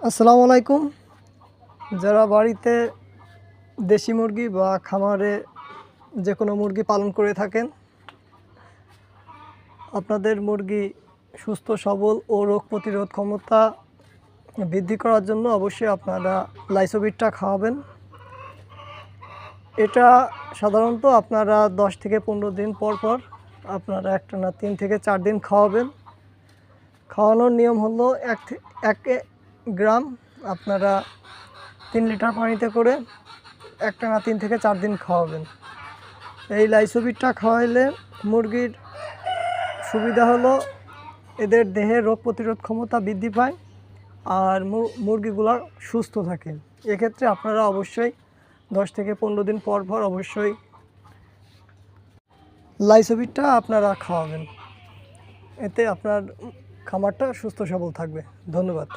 আসসালামু আলাইকুম। যারা বাড়িতে দেশি মুরগি বা খামারে যে কোনো মুরগি পালন করে থাকেন, আপনাদের মুরগি সুস্থ সবল ও রোগ প্রতিরোধ ক্ষমতা বৃদ্ধি করার জন্য অবশ্যই আপনারা লাইসোবিটটা খাওয়াবেন। এটা সাধারণত আপনারা 10 থেকে 15 দিন পর পর আপনারা একটানা 3 থেকে 4 দিন খাওয়াবেন। খাওয়ানোর নিয়ম হলো 1 গ্রাম আপনারা 3 লিটার পানিতে করে একটানা 3 থেকে 4 দিন খাওয়াবেন। এই লাইসোবিটটা খাওয়াইলে মুরগির সুবিধা হলো এদের দেহের রোগ প্রতিরোধ ক্ষমতা বৃদ্ধি পায় আর মুরগিগুলো সুস্থ থাকে। এক্ষেত্রে আপনারা অবশ্যই 10 থেকে 15 দিন পর পর অবশ্যই লাইসোবিটটা আপনারা খাওয়াবেন। এতে আপনার খামারটা সুস্থ সবল থাকবে। ধন্যবাদ।